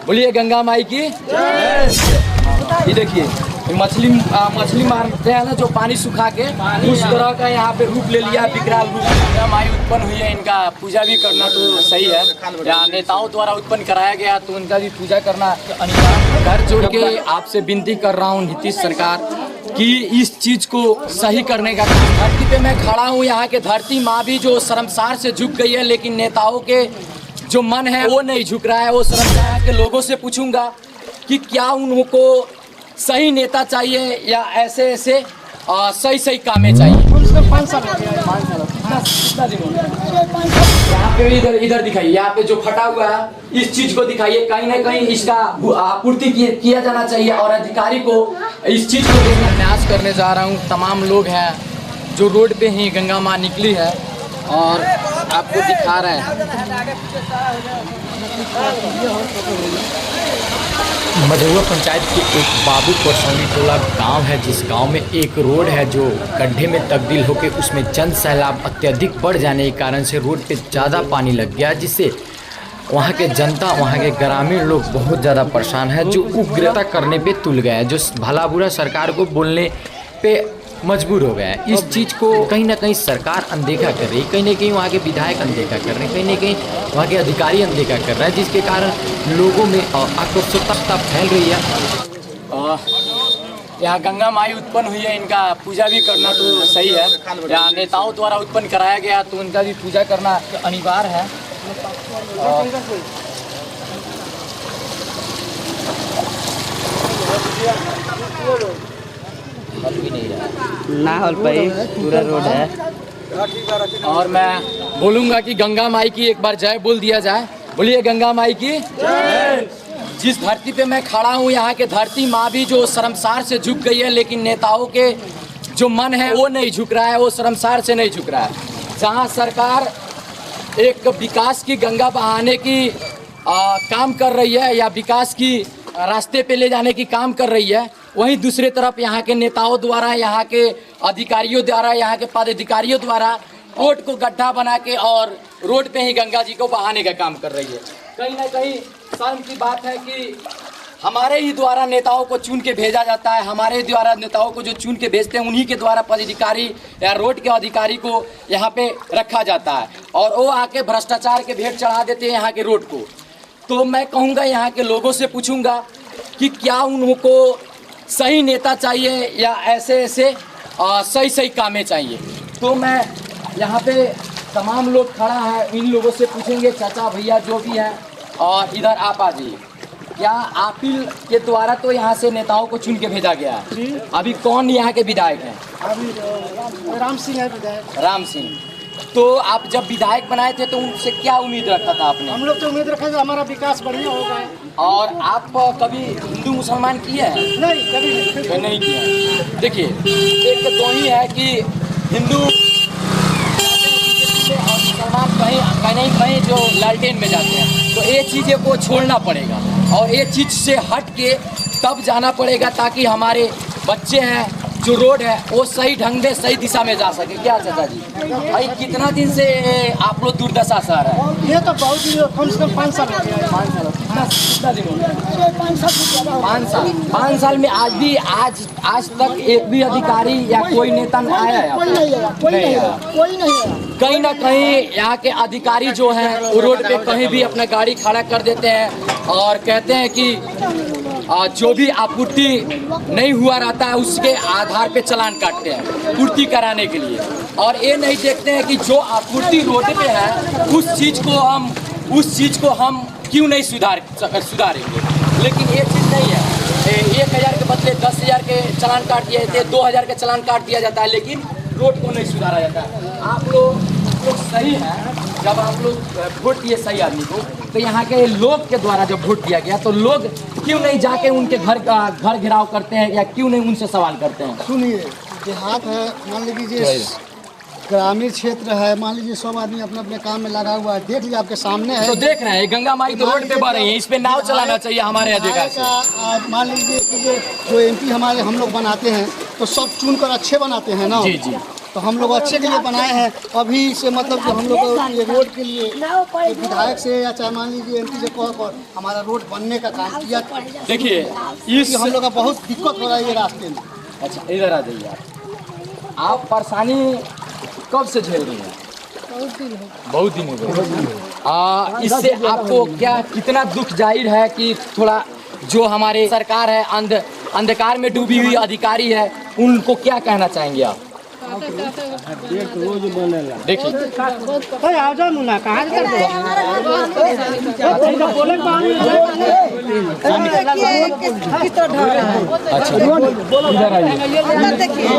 बोलिए गंगा माई की जय। ये देखिए मछली मारते हैं ना, जो पानी सुखा के उस तरह का यहाँ पे रूप ले लिया, विकराल रूप। गंगा माई उत्पन्न हुई है, इनका पूजा भी करना तो सही है। यहाँ नेताओं द्वारा उत्पन्न कराया गया तो उनका भी पूजा करना अनिवार्य। घर जोड़ के आपसे विनती कर रहा हूँ नीतीश सरकार कि इस चीज को सही करने का। धरती पे मैं खड़ा हूँ, यहाँ के धरती माँ भी जो शर्मसार से झुक गई है, लेकिन नेताओं के जो मन है वो नहीं झुक रहा है। वो शर्मसार के लोगों से पूछूंगा कि क्या उनको सही नेता चाहिए या ऐसे सही सही कामें चाहिए। 5 साल कितना दिन हो गया? यहाँ पे इधर दिखाइए, यहाँ पे जो फटा हुआ है इस चीज को दिखाइए। कहीं ना कहीं इसका आपूर्ति किया जाना चाहिए और अधिकारी को इस चीज को देखना। प्रयास करने जा रहा हूँ। तमाम लोग हैं जो रोड पे ही गंगा माँ निकली है और आपको दिखा रहे हैं। मझौआ पंचायत के एक बाबू परसौनी टोला गांव है, जिस गांव में एक रोड है जो गड्ढे में तब्दील होकर उसमें जन सैलाब अत्यधिक बढ़ जाने के कारण से रोड पे ज़्यादा पानी लग गया, जिससे वहाँ के जनता, वहाँ के ग्रामीण लोग बहुत ज़्यादा परेशान है, जो उग्रता करने पे तुल गए हैं, जो भला बुरा सरकार को बोलने पे मजबूर हो गया है। इस चीज़ को कहीं ना कहीं सरकार अनदेखा कर रही है, कहीं ना कहीं वहाँ के विधायक अनदेखा कर रहे हैं, कहीं ना कहीं वहाँ के अधिकारी अनदेखा कर रहे हैं, जिसके कारण लोगों में आक्रोशता फैल रही है। यहाँ गंगा माई उत्पन्न हुई है, इनका पूजा भी करना तो सही है। यहाँ नेताओं द्वारा उत्पन्न कराया गया तो उनका भी पूजा करना अनिवार्य है। ना हल पाई पूरा रोड है। और मैं बोलूँगा कि गंगा माई की एक बार जय बोल दिया जाए। बोलिए गंगा माई की जय। जिस धरती पे मैं खड़ा हूँ, यहाँ के धरती माँ भी जो शर्मसार से झुक गई है, लेकिन नेताओं के जो मन है वो नहीं झुक रहा है, वो शर्मसार से नहीं झुक रहा है। जहाँ सरकार एक विकास की गंगा बहाने की काम कर रही है या विकास की रास्ते पे ले जाने की काम कर रही है, वहीं दूसरी तरफ यहाँ के नेताओं द्वारा, यहाँ के अधिकारियों द्वारा, यहाँ के पदाधिकारियों द्वारा रोड को गड्ढा बना के और रोड पे ही गंगा जी को बहाने का काम कर रही है। कहीं ना कहीं शर्म की बात है कि हमारे ही द्वारा नेताओं को चुन के भेजा जाता है, हमारे द्वारा नेताओं को जो चुन के भेजते हैं उन्हीं के द्वारा पदाधिकारी या रोड के अधिकारी को यहाँ पे रखा जाता है और वो आके भ्रष्टाचार के भेंट चढ़ा देते हैं यहाँ के रोड को। तो मैं कहूँगा, यहाँ के लोगों से पूछूंगा कि क्या उनको सही नेता चाहिए या ऐसे सही सही कामें चाहिए। तो मैं यहाँ पे तमाम लोग खड़ा है, इन लोगों से पूछेंगे, चाचा भैया जो भी हैं, और इधर आप आ जाइए। क्या आप ही के द्वारा तो यहाँ से नेताओं को चुन के भेजा गया है? अभी कौन यहाँ के विधायक हैं? अभी राम सिंह है विधायक। राम सिंह। तो आप जब विधायक बनाए थे तो उनसे क्या उम्मीद रखा था आपने? हम लोग तो उम्मीद रखा था हमारा विकास बढ़िया होगा। और आप कभी हिंदू मुसलमान किए हैं? नहीं, कभी नहीं किया। देखिए, एक तो ही है कि हिंदू और मुसलमान कहीं जो लालटेन में जाते हैं, तो ये चीज़ें को छोड़ना पड़ेगा और ये चीज़ से हट के तब जाना पड़ेगा, ताकि हमारे बच्चे हैं जो रोड है वो सही ढंग में सही दिशा में जा सके। क्या चाचा जी, भाई कितना दिन से आप लोग दुर्दशा सह रहे हैं? ये तो बहुत ही कम से कम 5 साल हो गया। 5 साल? कितना दिन हो गया? 5 साल में आज तक एक भी अधिकारी या कोई नेता नहीं आया है? कोई नहीं आया। कहीं ना कहीं यहाँ के अधिकारी जो हैं वो रोड पे कहीं भी अपना गाड़ी खड़ा कर देते हैं और कहते हैं कि जो भी आपूर्ति नहीं हुआ रहता है उसके आधार पे चालान काटते हैं पूर्ति कराने के लिए, और ये नहीं देखते हैं कि जो आपूर्ति रोड पे है उस चीज़ को हम क्यों नहीं सुधारेंगे। लेकिन ये चीज़ नहीं है। 1000 के बदले 10,000 के चालान काट दिए जाते हैं, 2000 के चालान काट दिया जाता है, लेकिन रोड को नहीं सुधारा जाता है। आप लोग सही है, जब आप लोग वोट दिए सही आदमी को, तो यहाँ के लोग के द्वारा जब वोट दिया गया तो लोग क्यों नहीं जाके उनके घर घेराव करते हैं या क्यों नहीं उनसे सवाल करते हैं? सुनिए, देहात है, मान लीजिए ग्रामीण क्षेत्र है, मान लीजिए सब आदमी अपने अपने काम में लगा हुआ है। देख लीजिए आपके सामने है, तो देख रहे हैं गंगा माई तो रोड पे बह रही है, इस पे नाव चलाना चाहिए हमारे अधिकार से। मान लीजिए कि जो MP हम लोग बनाते हैं तो सब चुन कर अच्छे बनाते हैं ना। जी जी। तो हम लोग अच्छे के लिए बनाए हैं। अभी से मतलब जो हम लोग को ये रोड के लिए ये विधायक से या चाहे मान लीजिए एमपी से कॉल कर हमारा रोड बनने का काम किया। देखिए इस हम लोग का बहुत दिक्कत हो रहा है ये रास्ते में। अच्छा इधर आ जाइए आप परेशानी कब से झेल रही हैं? बहुत दिन हो गए। इससे आपको क्या कितना दुख जाहिर है कि थोड़ा जो हमारे सरकार है अंधकार में डूबी हुई अधिकारी है उनको क्या कहना चाहेंगे आप? देखिए अच्छा इधर आइए।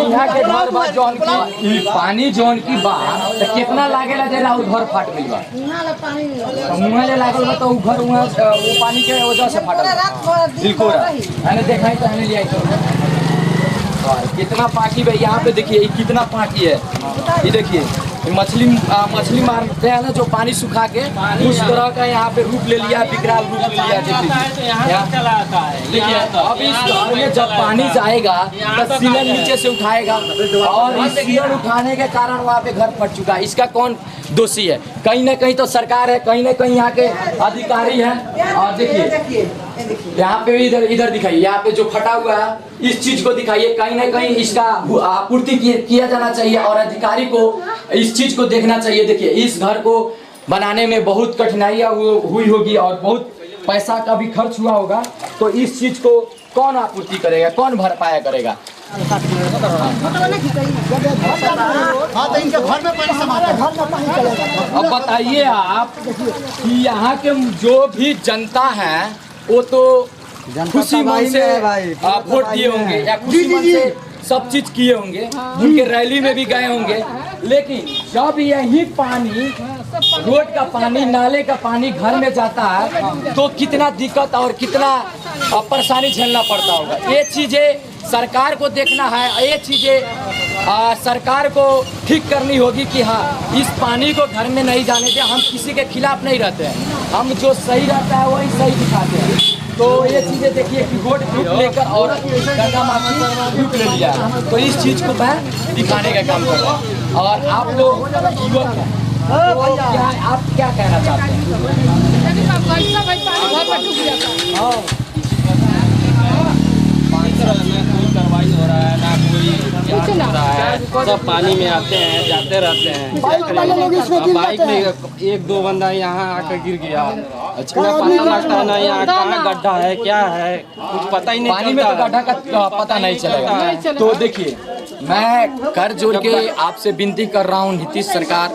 यहाँ के घर बा जौन की पानी जौन की बा तो कितना लागेला जे राउर घर फाट गइल बा? मुँह ले लागल बा तो उ घर वहाँ वो पानी के वजह से फाटल बिल्कुल मैंने देखा ही तो मैंने लिया ही कितना पाकी है यहाँ पे देखिए ये कितना पाकी है। ये देखिए मछली मारते हैं ना जो पानी सुखा के उस तरह का यहाँ पे रूप ले लिया विकराल रूप ले लिया। देखिए अब इस घर में जब पानी जाएगा तो सीलन नीचे से उठाएगा और इस सीलन उठाने के कारण वहाँ पे घर फट चुका है। इसका कौन दोषी है? कहीं ना कहीं तो सरकार है, कहीं ना कहीं यहाँ के अधिकारी हैं। और देखिए यहाँ पे भी इधर दिखाइए, यहाँ पे जो फटा हुआ है इस चीज को दिखाइए। कहीं ना कहीं इसका आपूर्ति किया जाना चाहिए और अधिकारी को इस चीज को देखना चाहिए। देखिए इस घर को बनाने में बहुत कठिनाइयाँ हुई होगी और बहुत पैसा का भी खर्च हुआ होगा, तो इस चीज को कौन आपूर्ति करेगा, कौन भरपाया करेगा? हाँ तो इनके घर में पानी समाता है। अब बताइए आप कि यहाँ के जो भी जनता है वो तो खुशी मन से वोट दिए होंगे या खुशी मन से सब चीज किए होंगे, उनके रैली में भी गए होंगे, लेकिन जब यही पानी रोड का पानी नाले का पानी घर में जाता है तो कितना दिक्कत और कितना परेशानी झेलना पड़ता होगा। ये चीजें सरकार को देखना है, ये चीजें सरकार को ठीक करनी होगी कि हाँ इस पानी को घर में नहीं जाने दें। हम किसी के खिलाफ नहीं रहते हैं, हम जो सही रहता है वही सही दिखाते हैं। तो ये चीजें देखिए कि रोड लेकर और गंगा माफी रुक ले लिया, तो इस चीज को मैं दिखाने का काम कर रहा हूँ। और आप लोग युवक हैं तो क्या आप क्या कहना चाहते हैं? कार्रवाई हो रहा है ना कोई जांच हो रहा है, सब पानी में आते हैं जाते रहते हैं। बाइक में एक दो बंदा यहाँ आकर गिर गया। अच्छा पता लगता है ना यहाँ कहाँ गड्ढा है क्या है कुछ पता ही नहीं। पानी में तो गड्ढा का पता नहीं चलेगा। तो देखिए मैं कर जोड़ के आपसे विनती कर रहा हूँ नीतीश सरकार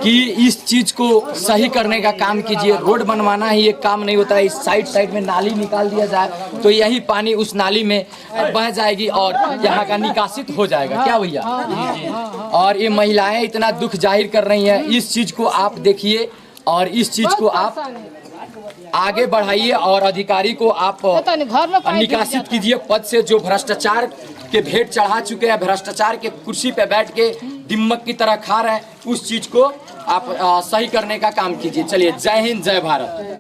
कि इस चीज को सही करने का काम कीजिए। रोड बनवाना ही एक काम नहीं होता है, इस साइड में नाली निकाल दिया जाए तो यही पानी उस नाली में बह जाएगी और यहाँ का निकासित हो जाएगा। क्या भैया? और ये महिलाएं इतना दुख जाहिर कर रही हैं, इस चीज को आप देखिए और इस चीज को आप आगे बढ़ाइए और अधिकारी को आप निकासित कीजिए पद से। जो भ्रष्टाचार के भेंट चढ़ा चुके हैं, भ्रष्टाचार के कुर्सी पे बैठ के दिम्मक की तरह खा रहे हैं, उस चीज को आप सही करने का काम कीजिए। चलिए जय हिंद जय भारत।